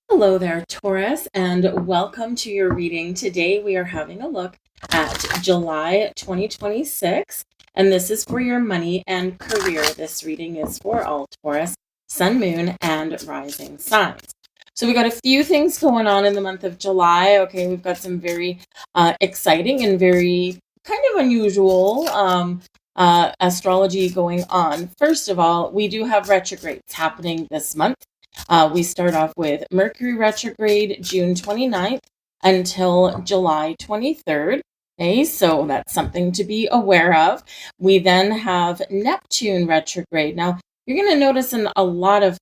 Hello there, Taurus, and welcome to your reading. Today we are having a look at July 2026, and this is for your money and career. This reading is for all Taurus, Sun, Moon, and Rising signs. So we got a few things going on in the month of July. Okay, we've got some very exciting and very kind of unusual astrology going on. First of all, we do have retrogrades happening this month. We start off with Mercury retrograde June 29th until July 23rd. Okay, so that's something to be aware of. We then have Neptune retrograde. Now, you're going to notice a lot of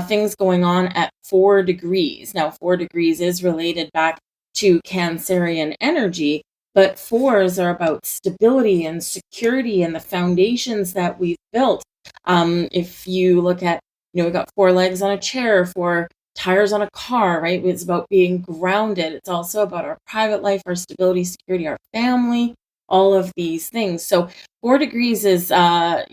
things going on at 4 degrees. Now, 4 degrees is related back to Cancerian energy, but fours are about stability and security and the foundations that we've built. If you look at we've got 4 legs on a chair, 4 tires on a car, right? It's about being grounded. It's also about our private life, our stability, security, our family, all of these things. So 4 degrees is, a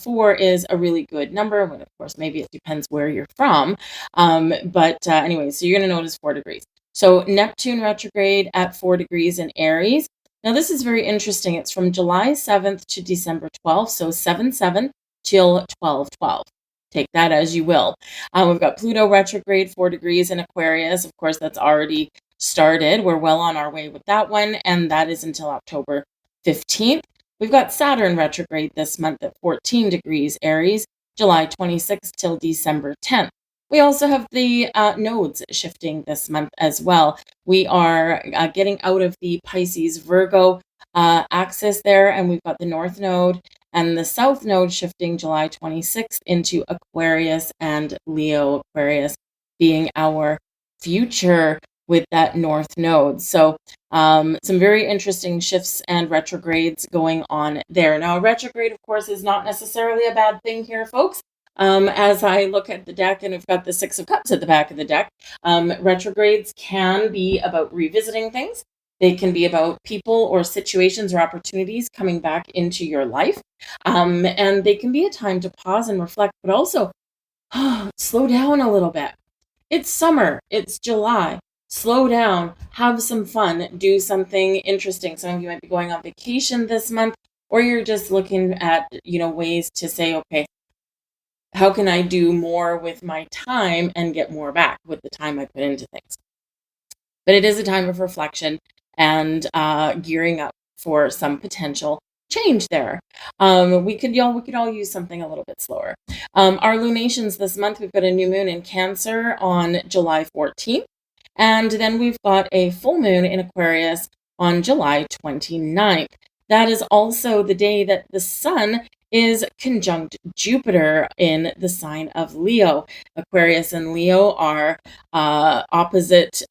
4 is a really good number. But of course, maybe it depends where you're from. Anyway, so you're going to notice 4 degrees. So Neptune retrograde at 4 degrees in Aries. Now, this is very interesting. It's from July 7th to December 12th. So 7/7 till 12/12. Take that as you will. We've got Pluto retrograde 4 degrees in Aquarius. Of course, that's already started. We're well on our way with that one, and that is until October 15th. We've got Saturn retrograde this month at 14 degrees Aries, July 26th till December 10th. We also have the nodes shifting this month as well. We are getting out of the Pisces Virgo axis there, and we've got the North Node and the South Node shifting July 26th into Aquarius and Leo. Aquarius being our future with that North Node. So some very interesting shifts and retrogrades going on there. Now, a retrograde, of course, is not necessarily a bad thing here, folks. As I look at the deck, and we've got the Six of Cups at the back of the deck, retrogrades can be about revisiting things. They can be about people or situations or opportunities coming back into your life. And they can be a time to pause and reflect, but also slow down a little bit. It's summer, it's July. Slow down, have some fun, do something interesting. Some of you might be going on vacation this month, or you're just looking at, ways to say, okay, how can I do more with my time and get more back with the time I put into things? But it is a time of reflection and gearing up for some potential change there. We could all use something a little bit slower. Our lunations this month, we've got a new moon in Cancer on July 14th. And then we've got a full moon in Aquarius on July 29th. That is also the day that the sun is conjunct Jupiter in the sign of Leo. Aquarius and Leo are opposite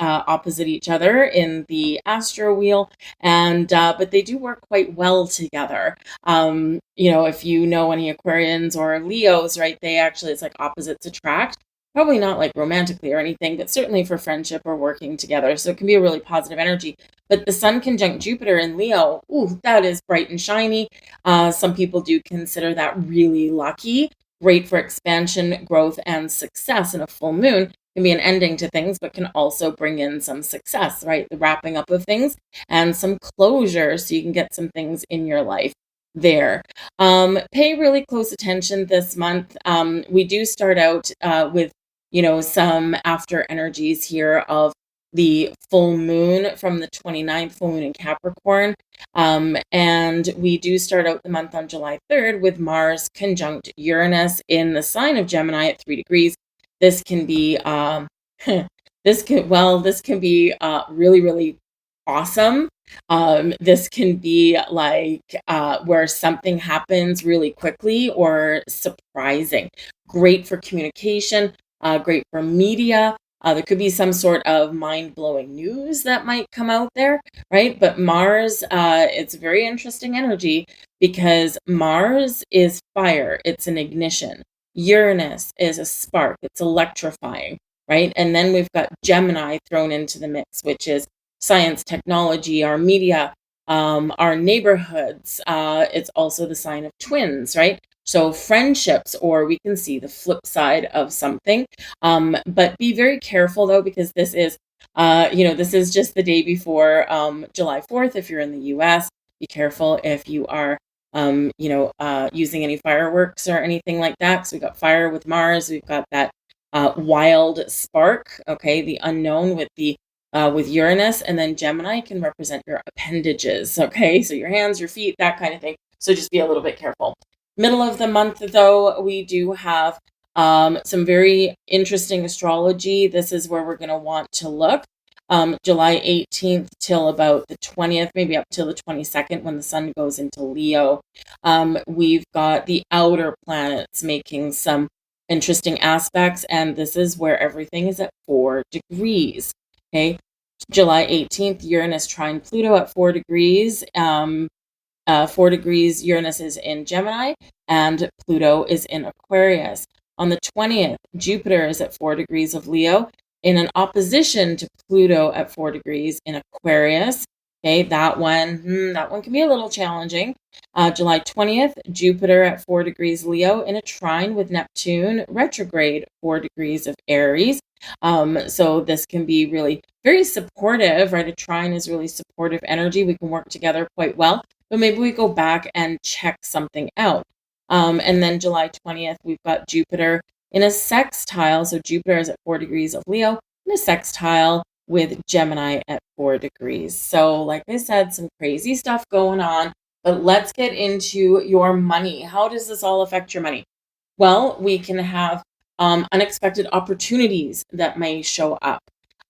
each other in the Astro wheel, and but they do work quite well together. If you know any Aquarians or Leos, right? It's like opposites attract. Probably not like romantically or anything, but certainly for friendship or working together. So it can be a really positive energy. But the sun conjunct Jupiter in Leo, ooh, that is bright and shiny. Some people do consider that really lucky. Great for expansion, growth, and success. And a full moon can be an ending to things, but can also bring in some success, right? The wrapping up of things and some closure so you can get some things in your life there. Pay really close attention this month. We do start out with some after energies here of the full moon from the 29th, full moon in Capricorn. And we do start out the month on July 3rd with Mars conjunct Uranus in the sign of Gemini at 3 degrees. This can be this can be really, really awesome. This can be like where something happens really quickly or surprising. Great for communication, great for media. There could be some sort of mind-blowing news that might come out there, right? But Mars, it's a very interesting energy because Mars is fire. It's an ignition. Uranus is a spark. It's electrifying, right? And then we've got Gemini thrown into the mix, which is science, technology, our media, our neighborhoods. It's also the sign of twins, right? So friendships, or we can see the flip side of something. But be very careful though, because this is, this is just the day before July 4th. If you're in the US, be careful if you are, using any fireworks or anything like that. So we got fire with Mars. We've got that wild spark. Okay, the unknown with Uranus, and then Gemini can represent your appendages. Okay, so your hands, your feet, that kind of thing. So just be a little bit careful. Middle of the month, though, we do have some very interesting astrology. This is where we're going to want to look. July 18th till about the 20th, maybe up till the 22nd, when the sun goes into Leo. We've got the outer planets making some interesting aspects, and this is where everything is at 4 degrees. Okay, July 18th, Uranus trine Pluto at 4 degrees. 4 degrees, Uranus is in Gemini, and Pluto is in Aquarius. On the 20th, Jupiter is at 4 degrees of Leo, in an opposition to Pluto at 4 degrees in Aquarius. Okay, that one can be a little challenging. July 20th, Jupiter at 4 degrees Leo in a trine with Neptune, retrograde 4 degrees of Aries. So this can be really very supportive, right? A trine is really supportive energy. We can work together quite well, but maybe we go back and check something out. And then July 20th, we've got Jupiter in a sextile. So Jupiter is at 4 degrees of Leo in a sextile with Gemini at 4 degrees. So like I said, some crazy stuff going on, but let's get into your money. How does this all affect your money? Well, we can have unexpected opportunities that may show up.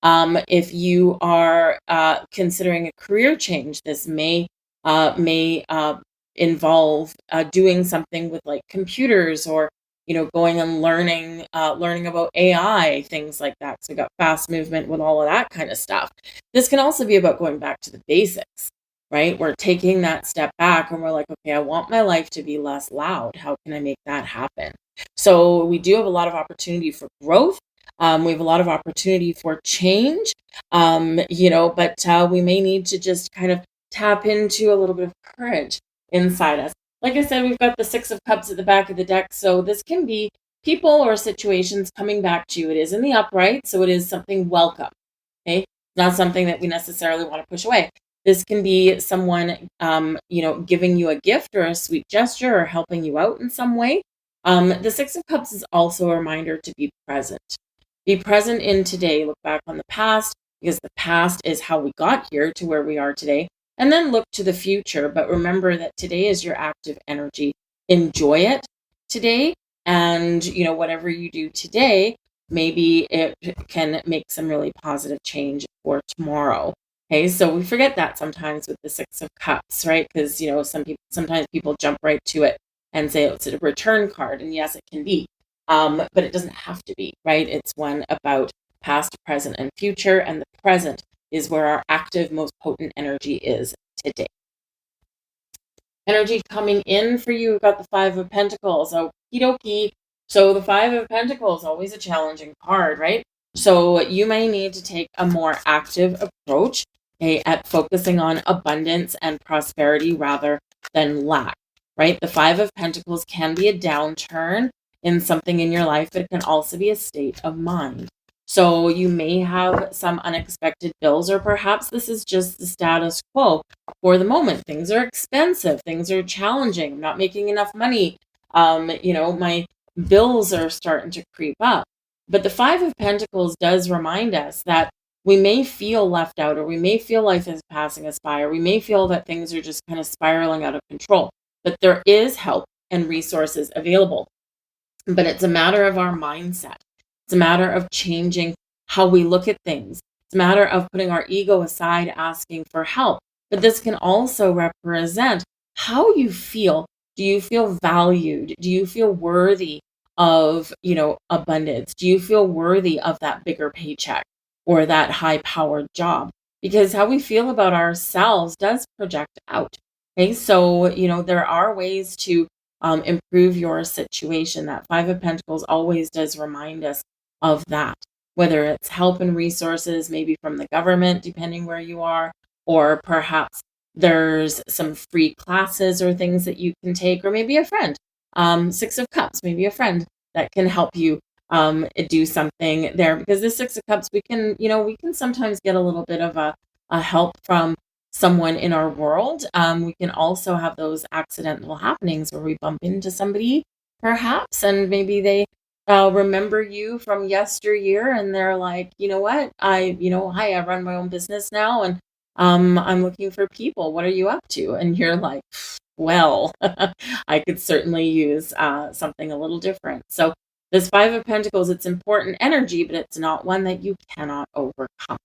If you are considering a career change, this may involve doing something with like computers, or going and learning about AI, things like that. So we got fast movement with all of that kind of stuff. This can also be about going back to the basics, right? We're taking that step back and we're like, okay, I want my life to be less loud. How can I make that happen? So we do have a lot of opportunity for growth. We have a lot of opportunity for change, but we may need to just kind of tap into a little bit of courage inside us. Like I said, we've got the 6 of Cups at the back of the deck. So this can be people or situations coming back to you. It is in the upright, so it is something welcome. Okay, it's not something that we necessarily want to push away. This can be someone, giving you a gift or a sweet gesture or helping you out in some way. The 6 of Cups is also a reminder to be present. Be present in today. Look back on the past, because the past is how we got here to where we are today. And then look to the future. But remember that today is your active energy. Enjoy it today. And, whatever you do today, maybe it can make some really positive change for tomorrow. Okay, so we forget that sometimes with the 6 of Cups, right? Because, sometimes people jump right to it and say, oh, it's a return card. And yes, it can be. But it doesn't have to be, right? It's one about past, present, and future. And the present is where our active, most potent energy is today. Energy coming in for you, we've got the 5 of Pentacles. Okie dokie. So the 5 of Pentacles, always a challenging card, right? So you may need to take a more active approach, okay, at focusing on abundance and prosperity rather than lack, right? The 5 of Pentacles can be a downturn in something in your life, but it can also be a state of mind. So you may have some unexpected bills, or perhaps this is just the status quo for the moment. Things are expensive. Things are challenging. I'm not making enough money. My bills are starting to creep up. But the 5 of Pentacles does remind us that we may feel left out, or we may feel life is passing us by, or we may feel that things are just kind of spiraling out of control. But there is help and resources available. But it's a matter of our mindset. It's a matter of changing how we look at things. It's a matter of putting our ego aside, asking for help. But this can also represent how you feel. Do you feel valued? Do you feel worthy of, abundance? Do you feel worthy of that bigger paycheck or that high-powered job? Because how we feel about ourselves does project out. Okay, so, there are ways to improve your situation. That 5 of Pentacles always does remind us of that, whether it's help and resources, maybe from the government, depending where you are, or perhaps there's some free classes or things that you can take, or maybe a friend Six of Cups, maybe a friend that can help you do something there, because the Six of Cups, we can sometimes get a little bit of a help from someone in our world. We can also have those accidental happenings where we bump into somebody perhaps, and maybe they remember you from yesteryear, and they're like, you know what, hi, I run my own business now, and I'm looking for people. What are you up to? And you're like, well, I could certainly use something a little different. So this Five of Pentacles, it's important energy, but it's not one that you cannot overcome.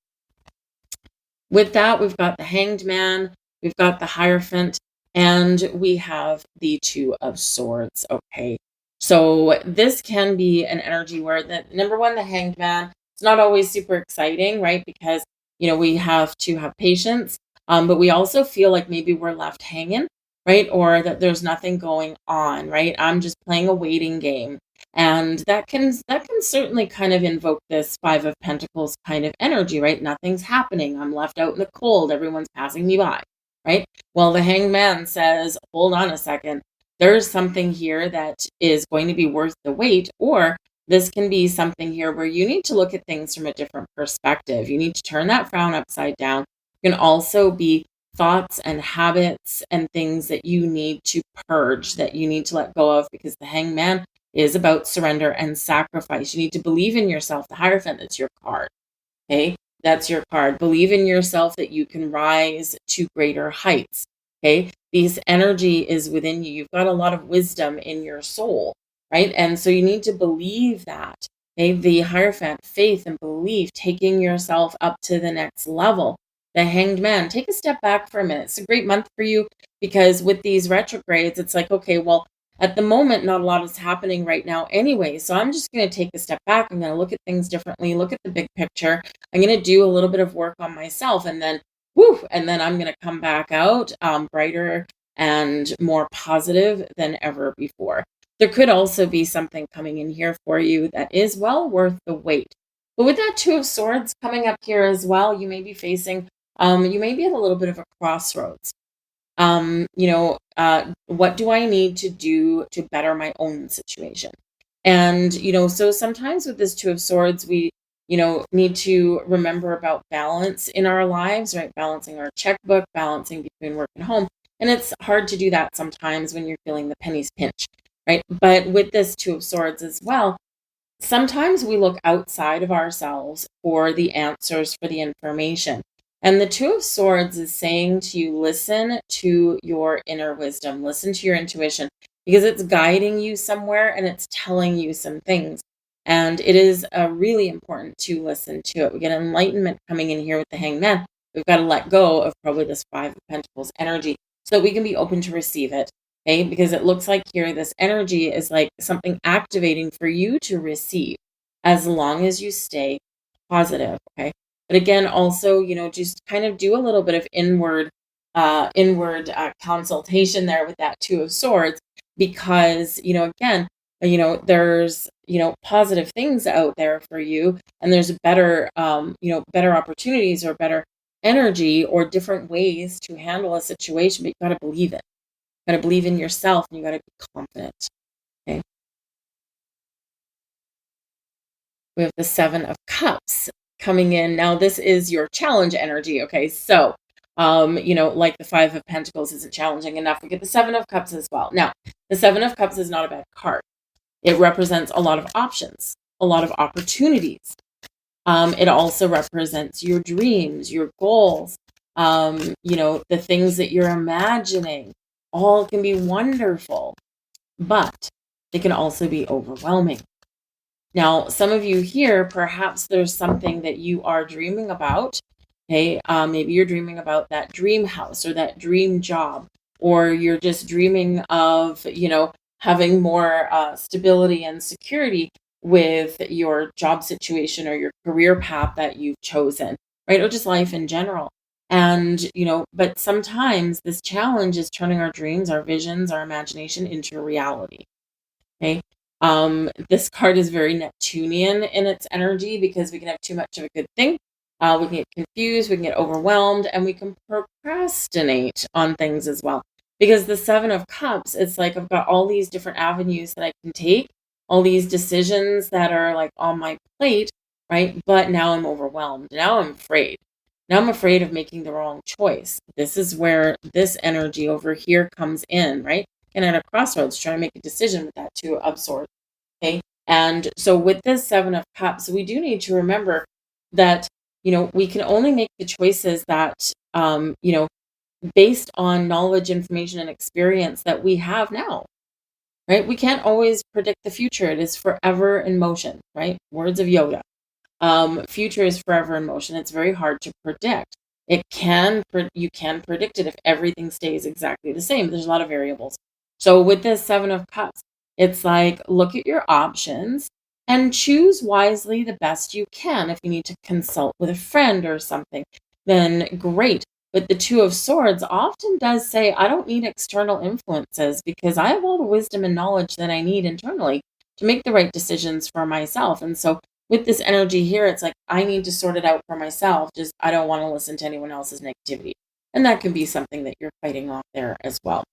With that, we've got the Hanged Man, we've got the Hierophant, and we have the Two of Swords. Okay. So this can be an energy where the number one, the Hanged Man, it's not always super exciting, right? Because, we have to have patience, but we also feel like maybe we're left hanging, right? Or that there's nothing going on, right? I'm just playing a waiting game. And that can certainly kind of invoke this Five of Pentacles kind of energy, right? Nothing's happening. I'm left out in the cold. Everyone's passing me by, right? Well, the Hanged Man says, hold on a second. There's something here that is going to be worth the wait, or this can be something here where you need to look at things from a different perspective. You need to turn that frown upside down. It can also be thoughts and habits and things that you need to purge, that you need to let go of, because the Hanged Man is about surrender and sacrifice. You need to believe in yourself. The Hierophant, that's your card. Okay, that's your card. Believe in yourself that you can rise to greater heights. Okay, this energy is within you. You've got a lot of wisdom in your soul, right? And so you need to believe that. Okay, the Hierophant, faith and belief, taking yourself up to the next level. The Hanged Man, take a step back for a minute. It's a great month for you, because with these retrogrades, it's like, okay, well, at the moment, not a lot is happening right now anyway. So I'm just going to take a step back. I'm going to look at things differently, look at the big picture. I'm going to do a little bit of work on myself, and then, and then I'm going to come back out brighter and more positive than ever before. There could also be something coming in here for you that is well worth the wait. But with that Two of Swords coming up here as well, you may be facing, you may be at a little bit of a crossroads. What do I need to do to better my own situation? And, so sometimes with this Two of Swords, we, need to remember about balance in our lives, right? Balancing our checkbook, balancing between work and home. And it's hard to do that sometimes when you're feeling the pennies pinch, right? But with this Two of Swords as well, sometimes we look outside of ourselves for the answers, for the information. And the Two of Swords is saying to you, listen to your inner wisdom, listen to your intuition, because it's guiding you somewhere and it's telling you some things. And it is really important to listen to it. We get enlightenment coming in here with the Hanged Man. We've got to let go of probably this Five of Pentacles energy so that we can be open to receive it. Okay, because it looks like here this energy is like something activating for you to receive, as long as you stay positive. Okay. But again, also, just kind of do a little bit of inward consultation there with that Two of Swords, because, again, there's, positive things out there for you, and there's better, better opportunities or better energy or different ways to handle a situation, but you got to believe it. You got to believe in yourself, and you got to be confident. Okay. We have the Seven of Cups coming in. Now, this is your challenge energy. Okay. So, like the Five of Pentacles isn't challenging enough, we get the Seven of Cups as well. Now, the Seven of Cups is not a bad card. It represents a lot of options, a lot of opportunities. It also represents your dreams, your goals, the things that you're imagining. All can be wonderful, but they can also be overwhelming. Now, some of you here, perhaps there's something that you are dreaming about. Okay, maybe you're dreaming about that dream house or that dream job, or you're just dreaming of, having more stability and security with your job situation or your career path that you've chosen, right? Or just life in general. And, but sometimes this challenge is turning our dreams, our visions, our imagination into reality. Okay. This card is very Neptunian in its energy, because we can have too much of a good thing. We can get confused, we can get overwhelmed, and we can procrastinate on things as well, Because the Seven of Cups, it's like I've got all these different avenues that I can take, all these decisions that are like on my plate, right? But now I'm overwhelmed. Now I'm afraid. Now I'm afraid of making the wrong choice. This is where this energy over here comes in, right? And at a crossroads, trying to make a decision with that Two of Swords. Okay. And so with this Seven of Cups, we do need to remember that, we can only make the choices that, based on knowledge, information, and experience that we have now, right? We can't always predict the future. It is forever in motion, right? Words of Yoda. Future is forever in motion. It's very hard to predict. You can predict it if everything stays exactly the same. There's a lot of variables. So with this Seven of Cups, it's like, look at your options and choose wisely the best you can. If you need to consult with a friend or something, then great. But the Two of Swords often does say, I don't need external influences because I have all the wisdom and knowledge that I need internally to make the right decisions for myself. And so with this energy here, it's like, I need to sort it out for myself. Just, I don't want to listen to anyone else's negativity. And that can be something that you're fighting off there as well.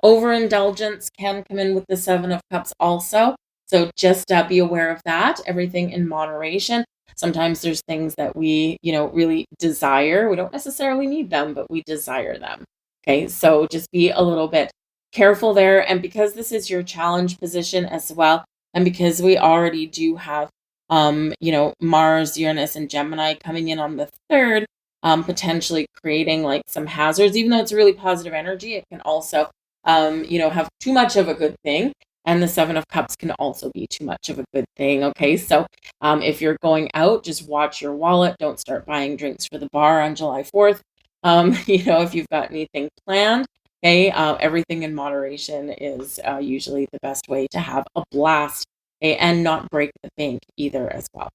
Overindulgence can come in with the Seven of Cups also. So just be aware of that. Everything in moderation. Sometimes there's things that we, really desire. We don't necessarily need them, but we desire them. Okay, so just be a little bit careful there. And because this is your challenge position as well, and because we already do have, Mars, Uranus, and Gemini coming in on the 3rd, potentially creating like some hazards, even though it's a really positive energy, it can also, have too much of a good thing. And the Seven of Cups can also be too much of a good thing. Okay. So if you're going out, just watch your wallet. Don't start buying drinks for the bar on July 4th. If you've got anything planned, okay, everything in moderation is usually the best way to have a blast, okay, and not break the bank either as well.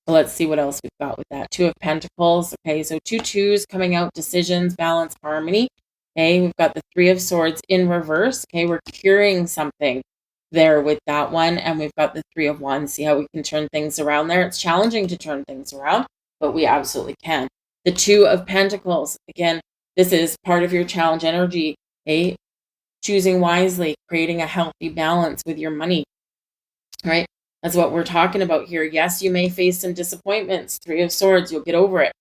So let's see what else we've got with that. Two of Pentacles. Okay. So 2 2s coming out, decisions, balance, harmony. Okay. We've got the Three of Swords in reverse. Okay. We're curing something there with that one. And we've got the Three of Wands. See how we can turn things around there. It's challenging to turn things around, but we absolutely can. The Two of Pentacles. Again, this is part of your challenge energy. Okay. Choosing wisely, creating a healthy balance with your money. Right. That's what we're talking about here. Yes, you may face some disappointments. Three of Swords. You'll get over it.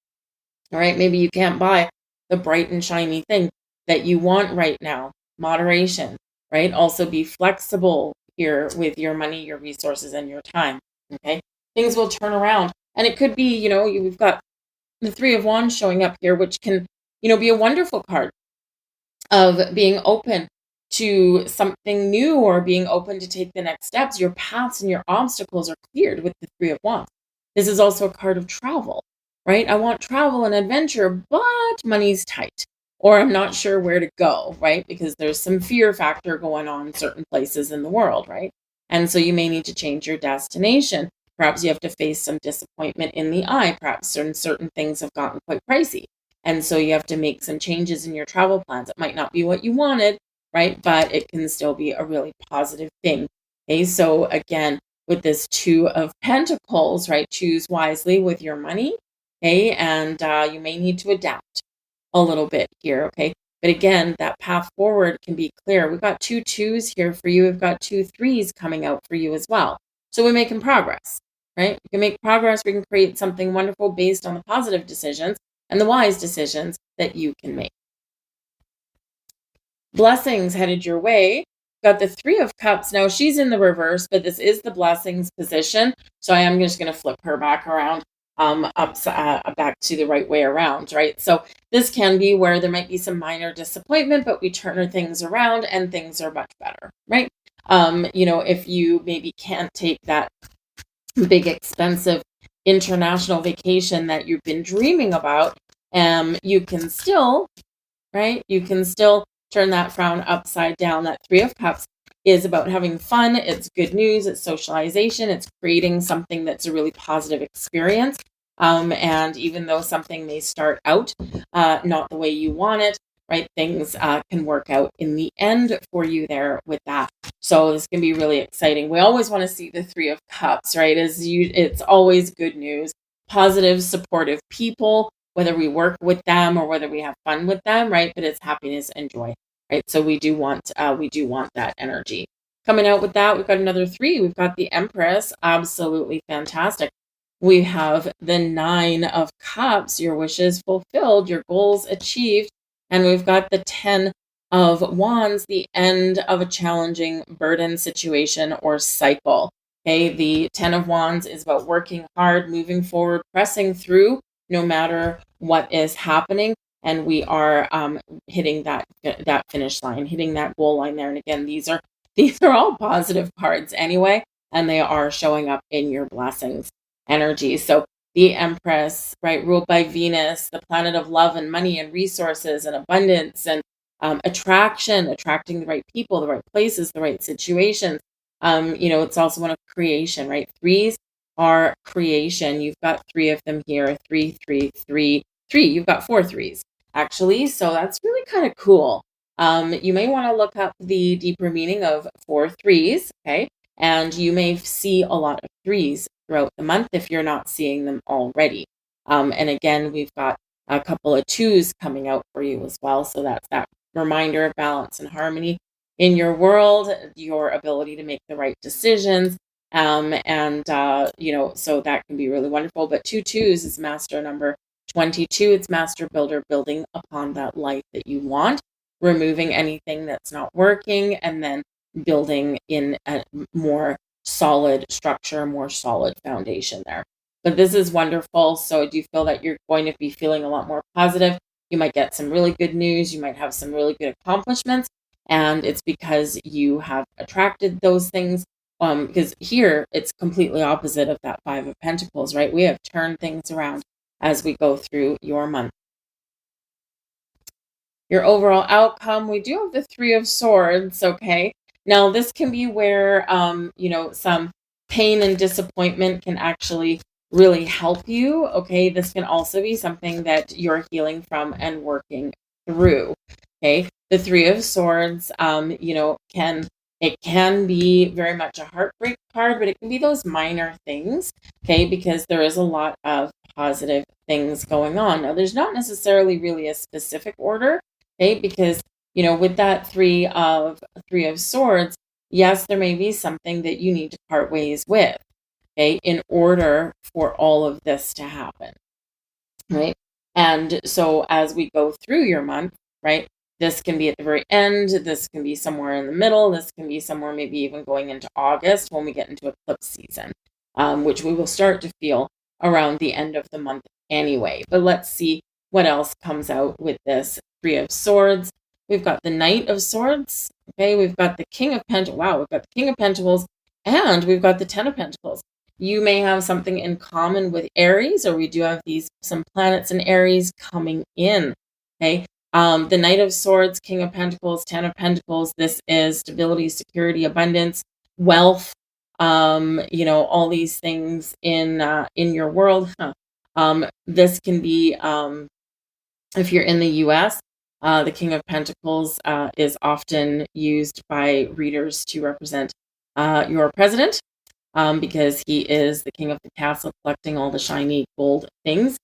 All right. Maybe you can't buy the bright and shiny thing that you want right now. Moderation. Right. Also be flexible here with your money, your resources, and your time. Okay. Things will turn around. And it could be, we've got the Three of Wands showing up here, which can, be a wonderful card of being open to something new or being open to take the next steps. Your paths and your obstacles are cleared with the Three of Wands. This is also a card of travel, right? I want travel and adventure, but money's tight, or I'm not sure where to go, right? Because there's some fear factor going on in certain places in the world, right? And so you may need to change your destination. Perhaps you have to face some disappointment in the eye. Perhaps certain things have gotten quite pricey. And so you have to make some changes in your travel plans. It might not be what you wanted, right? But it can still be a really positive thing. Okay, so again, with this Two of Pentacles, right? Choose wisely with your money. Okay, and you may need to adapt a little bit here. Okay, but again, that path forward can be clear. We've got 2 2s here for you. We've got 2 3s coming out for you as well. So we're making progress, right? We can make progress. We can create something wonderful based on the positive decisions and the wise decisions that you can make. Blessings headed your way. Got the Three of Cups. Now she's in the reverse, but this is the blessings position. So I am just going to flip her back around, back to the right way around, right? So this can be where there might be some minor disappointment, but we turn things around and things are much better, right? If you maybe can't take that big, expensive international vacation that you've been dreaming about, you can still, right? You can still turn that frown upside down. That Three of Cups is about having fun. It's good news. It's socialization. It's creating something that's a really positive experience. And even though something may start out not the way you want it, right? Things can work out in the end for you there with that. So this can be really exciting. We always want to see the Three of Cups, right? It's always good news, positive, supportive people, whether we work with them or whether we have fun with them, right? But it's happiness and joy. right? So we do want that energy. Coming out with that, we've got another 3. We've got the Empress, absolutely fantastic. We have the 9 of Cups, your wishes fulfilled, your goals achieved. And we've got the 10 of Wands, the end of a challenging burden situation or cycle. Okay, the 10 of Wands is about working hard, moving forward, pressing through no matter what is happening. And we are hitting that finish line, hitting that goal line there. And again, these are all positive cards anyway, and they are showing up in your blessings energy. So the Empress, right, ruled by Venus, the planet of love and money and resources and abundance and attracting the right people, the right places, the right situations. It's also one of creation, right? 3s are creation. You've got 3 of them here, 3, 3, 3, 3. You've got 4 3s actually. So that's really kind of cool. You may want to look up the deeper meaning of 4 3s, okay? And you may see a lot of 3s throughout the month if you're not seeing them already. And again, we've got a couple of 2s coming out for you as well. So that's that reminder of balance and harmony in your world, your ability to make the right decisions. So that can be really wonderful. But 2 2s is master number 22. It's master builder, building upon that life that you want, removing anything that's not working, and then building in a more solid structure, more solid foundation there. But this is wonderful. So I do feel that you're going to be feeling a lot more positive. You might get some really good news. You might have some really good accomplishments. And it's because you have attracted those things. Because here it's completely opposite of that 5 of Pentacles, right? We have turned things around as we go through your month. Your overall outcome, we do have the 3 of Swords, okay? Now, this can be where, some pain and disappointment can actually really help you, okay? This can also be something that you're healing from and working through, okay? The 3 of Swords, it can be very much a heartbreak card, but it can be those minor things, okay? Because there is a lot of positive things going on. Now, there's not necessarily really a specific order, okay? Because, with that 3 of Swords, yes, there may be something that you need to part ways with, okay, in order for all of this to happen, right? And so as we go through your month, right, this can be at the very end, this can be somewhere in the middle, this can be somewhere maybe even going into August when we get into eclipse season, which we will start to feel around the end of the month anyway. But let's see what else comes out with this 3 of Swords. We've got the Knight of Swords, okay, we've got the King of Pentacles, wow, we've got the King of Pentacles, and we've got the 10 of Pentacles. You may have something in common with Aries, or we do have some planets in Aries coming in, okay? The Knight of Swords, King of Pentacles, 10 of Pentacles, this is stability, security, abundance, wealth, all these things in your world. This can be, if you're in the US, the King of Pentacles is often used by readers to represent your president, because he is the king of the castle, collecting all the shiny gold things.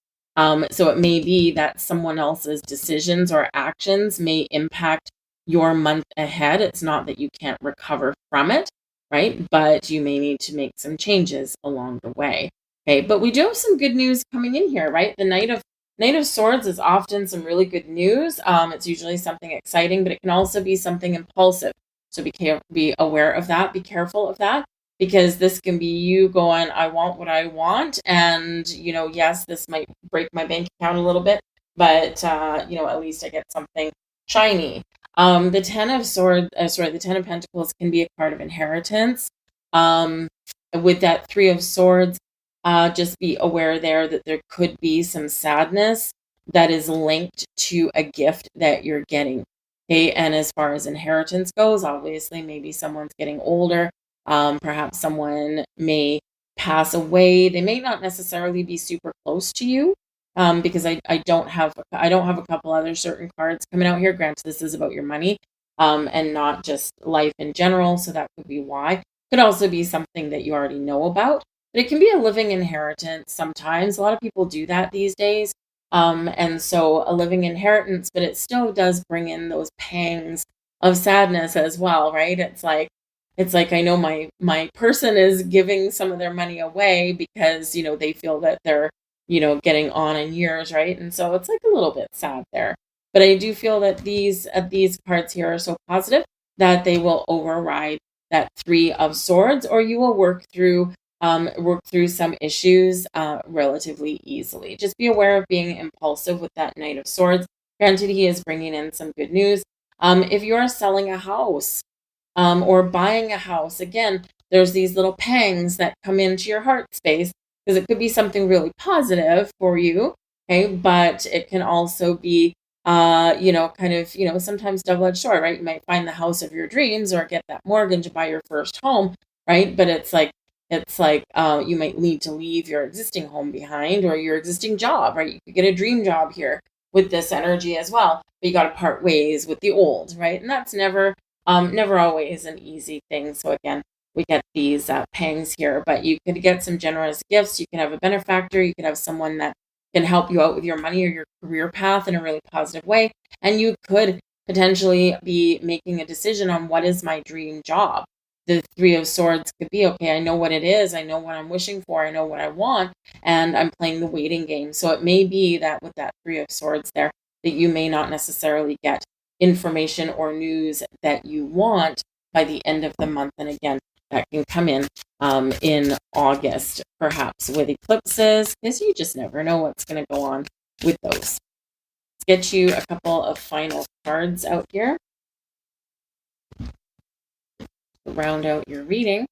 So it may be that someone else's decisions or actions may impact your month ahead. It's not that you can't recover from it, right? But you may need to make some changes along the way. Okay, but we do have some good news coming in here, right? The Knight of Swords is often some really good news. It's usually something exciting, but it can also be something impulsive. So be aware of that. Be careful of that, because this can be you going, I want what I want. And, yes, this might break my bank account a little bit, but, at least I get something shiny. The 10 of Pentacles can be a card of inheritance. With that 3 of Swords, just be aware there that there could be some sadness that is linked to a gift that you're getting. Okay, and as far as inheritance goes, obviously, maybe someone's getting older. Perhaps someone may pass away. They may not necessarily be super close to you, because I don't have a couple other certain cards coming out here. Granted, this is about your money, and not just life in general. So that could be why. Could also be something that you already know about, but it can be a living inheritance sometimes. A lot of people do that these days. And so a living inheritance, but it still does bring in those pangs of sadness as well, right? It's like I know my person is giving some of their money away because, they feel that they're, getting on in years, right? And so it's like a little bit sad there. But I do feel that these cards here are so positive that they will override that Three of Swords, or you will work through some issues relatively easily. Just be aware of being impulsive with that Knight of Swords. Granted, he is bringing in some good news. If you're selling a house, or buying a house, again, there's these little pangs that come into your heart space because it could be something really positive for you, okay? But it can also be, kind of, sometimes double-edged sword, right? You might find the house of your dreams or get that mortgage to buy your first home, right? But it's like you might need to leave your existing home behind or your existing job, right? You could get a dream job here with this energy as well, but you got to part ways with the old, right? And that's never always an easy thing. So again, we get these pangs here, but you could get some generous gifts. You can have a benefactor. You could have someone that can help you out with your money or your career path in a really positive way. And you could potentially be making a decision on what is my dream job. The Three of Swords could be, okay, I know what it is. I know what I'm wishing for. I know what I want. And I'm playing the waiting game. So it may be that with that Three of Swords there, that you may not necessarily get information or news that you want by the end of the month. And again, that can come in August, perhaps with eclipses, because you just never know what's going to go on with those. Let's get you a couple of final cards out here to round out your reading.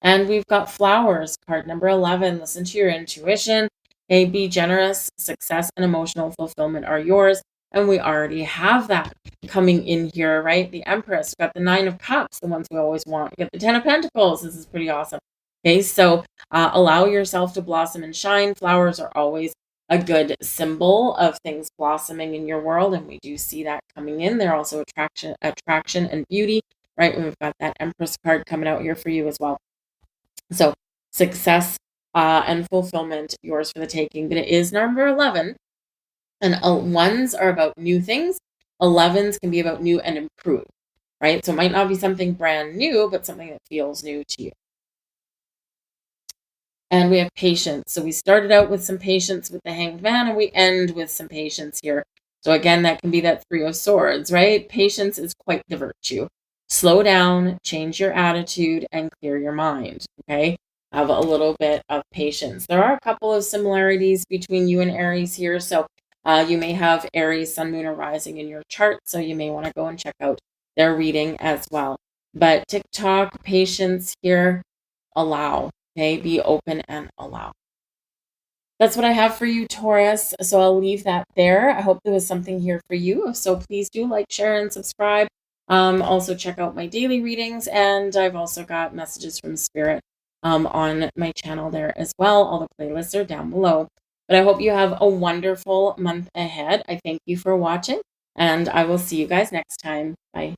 And we've got Flowers, card number 11. Listen to your intuition. Okay, be generous. Success and emotional fulfillment are yours. And we already have that coming in here, right? The Empress, we've got the Nine of Cups, the ones we always want. We got the Ten of Pentacles. This is pretty awesome. Okay, so allow yourself to blossom and shine. Flowers are always a good symbol of things blossoming in your world, and we do see that coming in. They're also attraction and beauty, right? We've got that Empress card coming out here for you as well. So success and fulfillment, yours for the taking. But it is number 11. And ones are about new things. 11s can be about new and improved, right? So it might not be something brand new, but something that feels new to you. And we have patience. So we started out with some patience with the Hanged Man, and we end with some patience here. So again, that can be that Three of Swords, right? Patience is quite the virtue. Slow down, change your attitude, and clear your mind, okay? Have a little bit of patience. There are a couple of similarities between you and Aries here. So you may have Aries, Sun, Moon, or Rising in your chart. So you may want to go and check out their reading as well. But TikTok, patience here, allow. Okay, be open and allow. That's what I have for you, Taurus. So I'll leave that there. I hope there was something here for you. If so, please do like, share, and subscribe. Also check out my daily readings, and I've also got messages from Spirit on my channel there as well. All the playlists are down below. But I hope you have a wonderful month ahead. I thank you for watching, and I will see you guys next time. Bye.